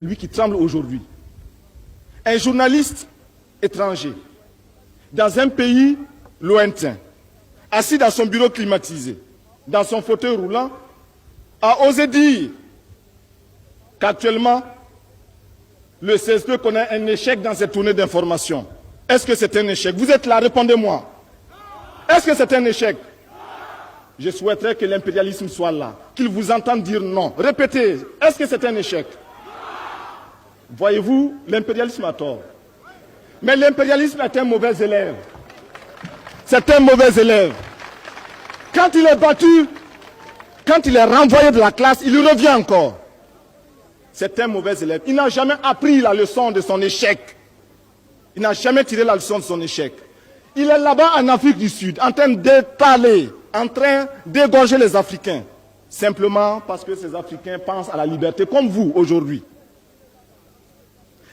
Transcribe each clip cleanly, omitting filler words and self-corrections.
lui qui tremble aujourd'hui. Un journaliste étranger, dans un pays lointain, assis dans son bureau climatisé, dans son fauteuil roulant, a osé dire qu'actuellement, le CSP connaît un échec dans cette tournée d'information. Est-ce que c'est un échec? Vous êtes là, répondez-moi. Est-ce que c'est un échec? Je souhaiterais que l'impérialisme soit là, qu'il vous entende dire non. Répétez, est-ce que c'est un échec? Voyez-vous, l'impérialisme a tort. Mais l'impérialisme est un mauvais élève. C'est un mauvais élève. Quand il est battu, quand il est renvoyé de la classe, il revient encore. C'est un mauvais élève. Il n'a jamais appris la leçon de son échec. Il n'a jamais tiré la leçon de son échec. Il est là-bas en Afrique du Sud, en train d'étaler, en train d'égorger les Africains. Simplement parce que ces Africains pensent à la liberté, comme vous aujourd'hui.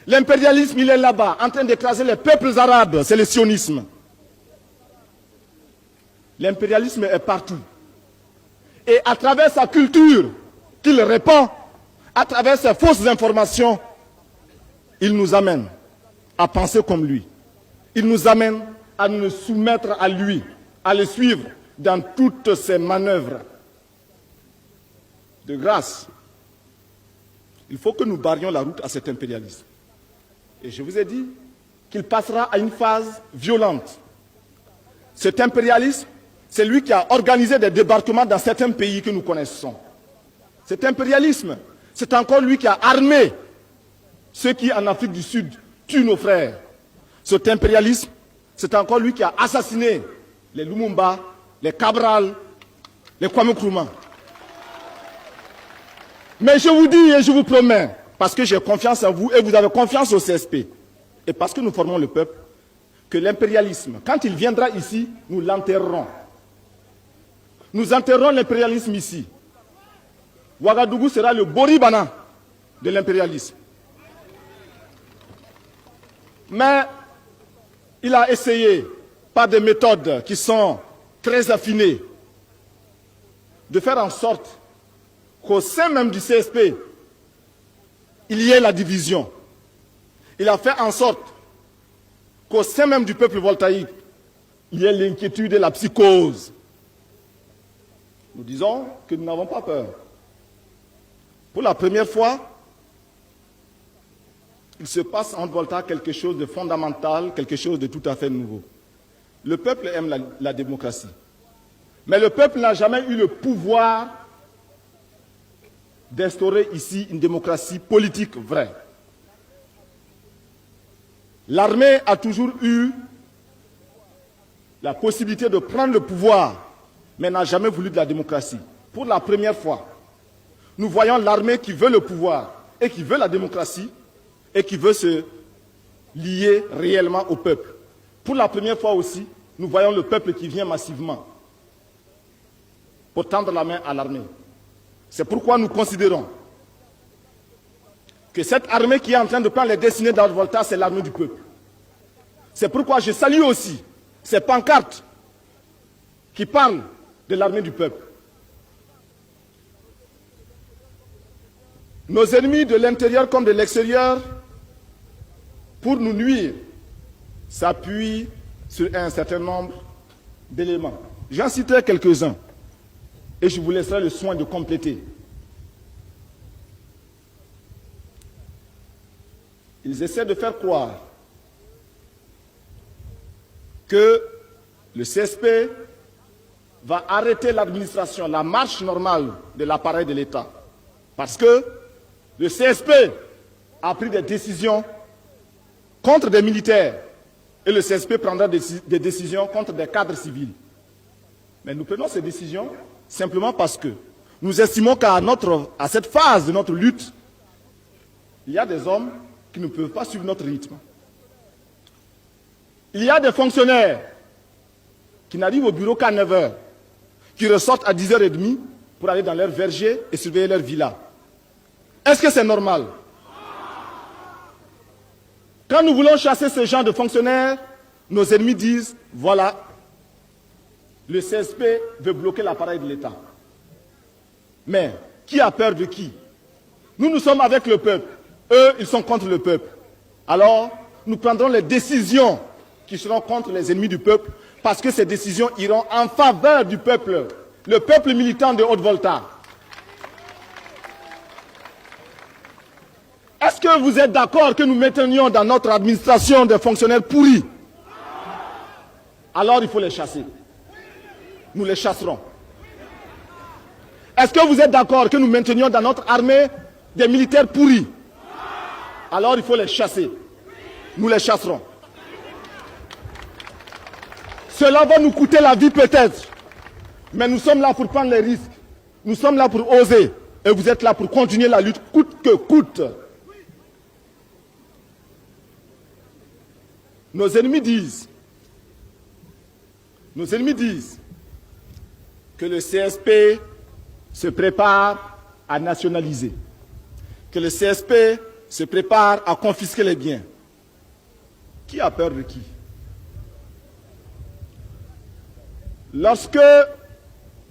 L'impérialisme, il est là-bas, en train d'écraser les peuples arabes. C'est le sionisme. L'impérialisme est partout. Et à travers sa culture qu'il répand, à travers ses fausses informations, il nous amène à penser comme lui. Il nous amène à nous soumettre à lui, à le suivre dans toutes ses manœuvres. De grâce, il faut que nous barrions la route à cet impérialisme. Et je vous ai dit qu'il passera à une phase violente. Cet impérialisme, c'est lui qui a organisé des débarquements dans certains pays que nous connaissons. Cet impérialisme, c'est encore lui qui a armé ceux qui, en Afrique du Sud, tuent nos frères. Cet impérialisme, c'est encore lui qui a assassiné les Lumumba, les Cabral, les Kwame Nkrumah. Mais je vous dis et je vous promets, parce que j'ai confiance en vous et vous avez confiance au CSP, et parce que nous formons le peuple, que l'impérialisme, quand il viendra ici, nous l'enterrerons. Nous enterrerons l'impérialisme ici. Ouagadougou sera le Boribana de l'impérialisme. Mais il a essayé, par des méthodes qui sont très affinées, de faire en sorte qu'au sein même du CSP, il y ait la division. Il a fait en sorte qu'au sein même du peuple voltaïque, il y ait l'inquiétude et la psychose. Nous disons que nous n'avons pas peur. Pour la première fois, il se passe en Volta quelque chose de fondamental, quelque chose de tout à fait nouveau. Le peuple aime la démocratie. Mais le peuple n'a jamais eu le pouvoir d'instaurer ici une démocratie politique vraie. L'armée a toujours eu la possibilité de prendre le pouvoir, mais n'a jamais voulu de la démocratie. Pour la première fois, nous voyons l'armée qui veut le pouvoir et qui veut la démocratie et qui veut se lier réellement au peuple. Pour la première fois aussi, nous voyons le peuple qui vient massivement pour tendre la main à l'armée. C'est pourquoi nous considérons que cette armée qui est en train de prendre les destinées d'Alvolta, c'est l'armée du peuple. C'est pourquoi je salue aussi ces pancartes qui parlent de l'armée du peuple. Nos ennemis de l'intérieur comme de l'extérieur, pour nous nuire, s'appuient sur un certain nombre d'éléments. J'en citerai quelques-uns et je vous laisserai le soin de compléter. Ils essaient de faire croire que le CSP va arrêter l'administration, la marche normale de l'appareil de l'État. Parce que le CSP a pris des décisions contre des militaires et le CSP prendra des décisions contre des cadres civils. Mais nous prenons ces décisions simplement parce que nous estimons qu'à cette phase de notre lutte, il y a des hommes qui ne peuvent pas suivre notre rythme. Il y a des fonctionnaires qui n'arrivent au bureau qu'à 9 h, qui ressortent à 10h30 pour aller dans leur verger et surveiller leur villa. Est-ce que c'est normal? Quand nous voulons chasser ce genre de fonctionnaires, nos ennemis disent, voilà, le CSP veut bloquer l'appareil de l'État. Mais qui a peur de qui? Nous sommes avec le peuple. Eux, ils sont contre le peuple. Alors, nous prendrons les décisions qui seront contre les ennemis du peuple, parce que ces décisions iront en faveur du peuple, le peuple militant de Haute-Volta. Est-ce que vous êtes d'accord que nous maintenions dans notre administration des fonctionnaires pourris? Alors il faut les chasser. Nous les chasserons. Est-ce que vous êtes d'accord que nous maintenions dans notre armée des militaires pourris? Alors il faut les chasser. Nous les chasserons. Cela va nous coûter la vie peut-être, mais nous sommes là pour prendre les risques. Nous sommes là pour oser. Et vous êtes là pour continuer la lutte coûte que coûte. Nos ennemis disent que le CSP se prépare à nationaliser, que le CSP se prépare à confisquer les biens. Qui a peur de qui? Lorsque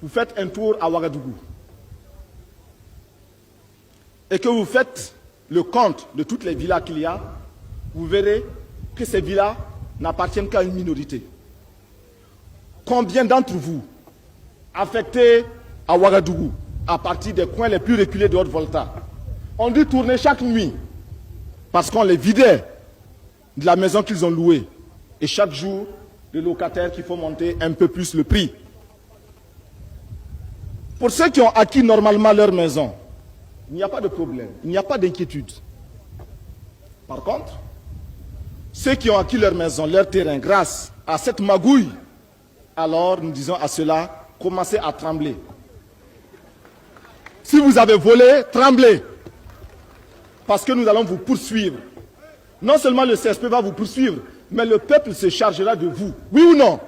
vous faites un tour à Ouagadougou et que vous faites le compte de toutes les villas qu'il y a, vous verrez que ces villas n'appartiennent qu'à une minorité. Combien d'entre vous, affectés à Ouagadougou, à partir des coins les plus reculés de Haute-Volta, ont dû tourner chaque nuit parce qu'on les vidait de la maison qu'ils ont louée. Et chaque jour, les locataires qu'il faut monter un peu plus le prix. Pour ceux qui ont acquis normalement leur maison, il n'y a pas de problème, il n'y a pas d'inquiétude. Par contre, ceux qui ont acquis leur maison, leur terrain, grâce à cette magouille, alors nous disons à ceux-là, commencez à trembler. Si vous avez volé, tremblez. Parce que nous allons vous poursuivre. Non seulement le CSP va vous poursuivre, mais le peuple se chargera de vous. Oui ou non?